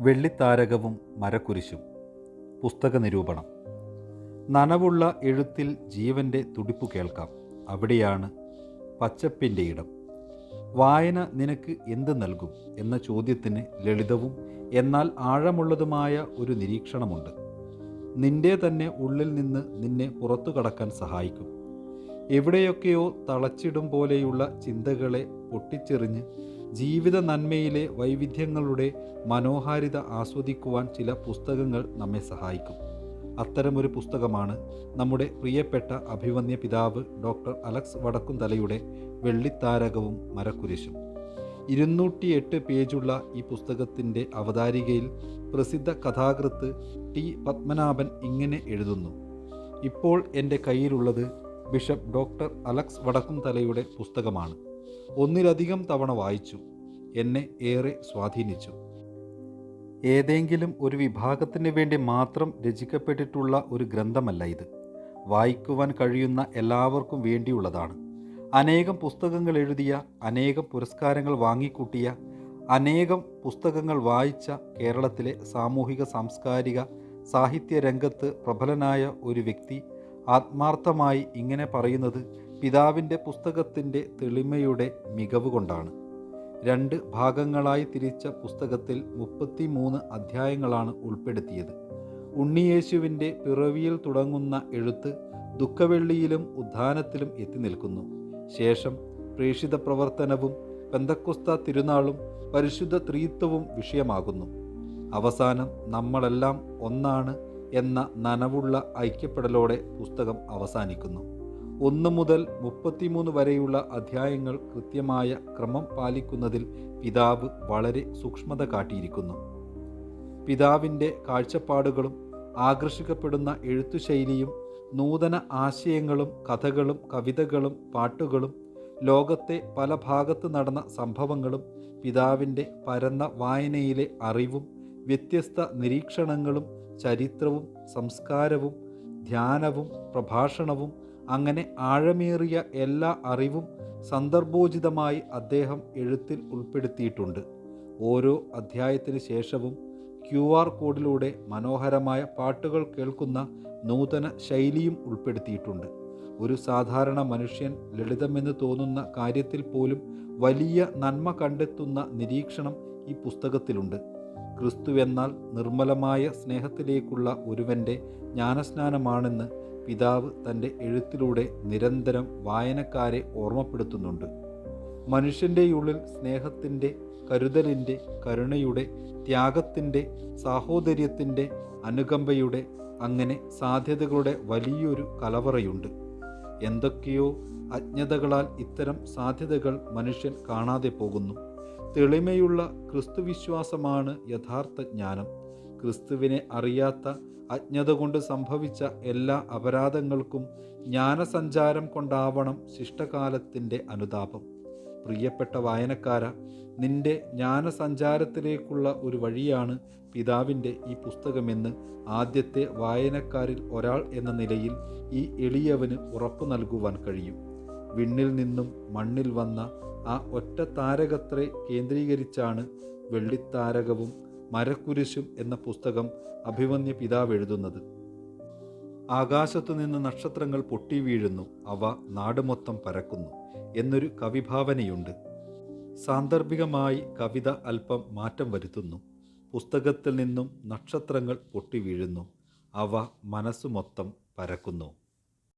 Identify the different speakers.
Speaker 1: വെള്ളിത്താരകവും മരക്കുരിശും. പുസ്തക നിരൂപണം. നനവുള്ള എഴുത്തിൽ ജീവൻ്റെ തുടിപ്പു കേൾക്കാം. അവിടെയാണ് പച്ചപ്പിൻ്റെ ഇടം. വായന നിനക്ക് എന്ത് നൽകും എന്ന ചോദ്യത്തിന് ലളിതവും എന്നാൽ ആഴമുള്ളതുമായ ഒരു നിരീക്ഷണമുണ്ട്. നിന്റെ തന്നെ ഉള്ളിൽ നിന്ന് നിന്നെ പുറത്തു കടക്കാൻ സഹായിക്കും. എവിടെയൊക്കെയോ തളച്ചിടും പോലെയുള്ള ചിന്തകളെ പൊട്ടിച്ചെറിഞ്ഞ് ജീവിത നന്മയിലെ വൈവിധ്യങ്ങളുടെ മനോഹാരിത ആസ്വദിക്കുവാൻ ചില പുസ്തകങ്ങൾ നമ്മെ സഹായിക്കും. അത്തരമൊരു പുസ്തകമാണ് നമ്മുടെ പ്രിയപ്പെട്ട അഭിവന്യ പിതാവ് ഡോക്ടർ അലക്സ് വടക്കുംതലയുടെ വെള്ളിത്താരകവും മരക്കുരിശും. 208 പേജുള്ള ഈ പുസ്തകത്തിൻ്റെ അവതാരികയിൽ പ്രസിദ്ധ കഥാകൃത്ത് ടി പത്മനാഭൻ ഇങ്ങനെ എഴുതുന്നു: ഇപ്പോൾ എൻ്റെ കയ്യിലുള്ളത് ബിഷപ്പ് ഡോക്ടർ അലക്സ് വടക്കുംതലയുടെ പുസ്തകമാണ്. ഒന്നിലധികം തവണ വായിച്ചു. എന്നെ ഏറെ സ്വാധീനിച്ചു. ഏതെങ്കിലും ഒരു വിഭാഗത്തിന് വേണ്ടി മാത്രം രചിക്കപ്പെട്ടിട്ടുള്ള ഒരു ഗ്രന്ഥമല്ല ഇത്. വായിക്കുവാൻ കഴിയുന്ന എല്ലാവർക്കും വേണ്ടിയുള്ളതാണ്. അനേകം പുസ്തകങ്ങൾ എഴുതിയ, അനേകം പുരസ്കാരങ്ങൾ വാങ്ങിക്കൂട്ടിയ, അനേകം പുസ്തകങ്ങൾ വായിച്ച കേരളത്തിലെ സാമൂഹിക സാംസ്കാരിക സാഹിത്യ രംഗത്ത് പ്രബലനായ ഒരു വ്യക്തി ആത്മാർത്ഥമായി ഇങ്ങനെ പറയുന്നത് പിതാവിൻ്റെ പുസ്തകത്തിൻ്റെ തെളിമയുടെ മികവ് കൊണ്ടാണ്. 2 ഭാഗങ്ങളായി തിരിച്ച പുസ്തകത്തിൽ 33 അധ്യായങ്ങളാണ് ഉൾപ്പെടുത്തിയത്. ഉണ്ണിയേശുവിൻ്റെ പിറവിയിൽ തുടങ്ങുന്ന എഴുത്ത് ദുഃഖവെള്ളിയിലും ഉദ്ധാനത്തിലും എത്തി നിൽക്കുന്നു. ശേഷം പ്രേഷിത പ്രവർത്തനവും പെന്തക്കോസ്ത തിരുനാളും പരിശുദ്ധ ത്രിത്വവും വിഷയമാകുന്നു. അവസാനം നമ്മളെല്ലാം ഒന്നാണ് എന്ന നനവുള്ള ഐക്യപ്പെടലോടെ പുസ്തകം അവസാനിക്കുന്നു. 1 മുതൽ 33 വരെയുള്ള അധ്യായങ്ങൾ കൃത്യമായ ക്രമം പാലിക്കുന്നതിൽ പിതാവ് വളരെ സൂക്ഷ്മത കാട്ടിയിരിക്കുന്നു. പിതാവിൻ്റെ കാഴ്ചപ്പാടുകളും ആകർഷിക്കപ്പെടുന്ന എഴുത്തുശൈലിയും നൂതന ആശയങ്ങളും കഥകളും കവിതകളും പാട്ടുകളും ലോകത്തെ പല ഭാഗത്ത് നടന്ന സംഭവങ്ങളും പിതാവിൻ്റെ പരന്ന വായനയിലെ അറിവും വ്യത്യസ്ത നിരീക്ഷണങ്ങളും ചരിത്രവും സംസ്കാരവും ധ്യാനവും പ്രഭാഷണവും അങ്ങനെ ആഴമേറിയ എല്ലാ അറിവും സന്ദർഭോചിതമായി അദ്ദേഹം എഴുത്തിൽ ഉൾപ്പെടുത്തിയിട്ടുണ്ട്. ഓരോ അധ്യായത്തിന് ശേഷവും QR കോഡിലൂടെ മനോഹരമായ പാട്ടുകൾ കേൾക്കുന്ന നൂതന ശൈലിയും ഉൾപ്പെടുത്തിയിട്ടുണ്ട്. ഒരു സാധാരണ മനുഷ്യൻ ലളിതമെന്ന് തോന്നുന്ന കാര്യത്തിൽ പോലും വലിയ നന്മ കണ്ടെത്തുന്ന നിരീക്ഷണം ഈ പുസ്തകത്തിലുണ്ട്. ക്രിസ്തുവെന്നാൽ നിർമ്മലമായ സ്നേഹത്തിലേക്കുള്ള ഒരുവൻ്റെ ജ്ഞാനസ്നാനമാണെന്ന് പിതാവ് തൻ്റെ എഴുത്തിലൂടെ നിരന്തരം വായനക്കാരെ ഓർമ്മപ്പെടുത്തുന്നുണ്ട്. മനുഷ്യൻ്റെ ഉള്ളിൽ സ്നേഹത്തിൻ്റെ, കരുതലിൻ്റെ, കരുണയുടെ, ത്യാഗത്തിൻ്റെ, സാഹോദര്യത്തിൻ്റെ, അനുകമ്പയുടെ അങ്ങനെ സാധ്യതകളുടെ വലിയൊരു കലവറയുണ്ട്. എന്തൊക്കെയോ അജ്ഞതകളാൽ ഇത്തരം സാധ്യതകൾ മനുഷ്യൻ കാണാതെ പോകുന്നു. തെളിമയുള്ള ക്രിസ്തുവിശ്വാസമാണ് യഥാർത്ഥ ജ്ഞാനം. ക്രിസ്തുവിനെ അറിയാത്ത അജ്ഞത കൊണ്ട് സംഭവിച്ച എല്ലാ അപരാധങ്ങൾക്കും ജ്ഞാനസഞ്ചാരം കൊണ്ടാവണം ശിഷ്ടകാലത്തിൻ്റെ അനുതാപം. പ്രിയപ്പെട്ട വായനക്കാര, നിന്റെ ജ്ഞാനസഞ്ചാരത്തിലേക്കുള്ള ഒരു വഴിയാണ് പിതാവിൻ്റെ ഈ പുസ്തകമെന്ന് ആദ്യത്തെ വായനക്കാരിൽ ഒരാൾ എന്ന നിലയിൽ ഈ എളിയവന് ഉറപ്പു നൽകുവാൻ കഴിയും. വിണ്ണിൽ നിന്നും മണ്ണിൽ വന്ന ആ ഒറ്റ താരകത്തെ കേന്ദ്രീകരിച്ചാണ് വെള്ളിത്താരകവും മരക്കുരിശും എന്ന പുസ്തകം അഭിവന്യ പിതാവ് എഴുതുന്നത്. ആകാശത്തു നിന്ന് നക്ഷത്രങ്ങൾ പൊട്ടി വീഴുന്നു, അവ നാട് മൊത്തം പരക്കുന്നു എന്നൊരു കവിഭാവനയുണ്ട്. സാന്ദർഭികമായി കവിത അല്പം മാറ്റം വരുത്തുന്നു. പുസ്തകത്തിൽ നിന്നും നക്ഷത്രങ്ങൾ പൊട്ടി വീഴുന്നു, അവ മനസ്സു മൊത്തം പരക്കുന്നു.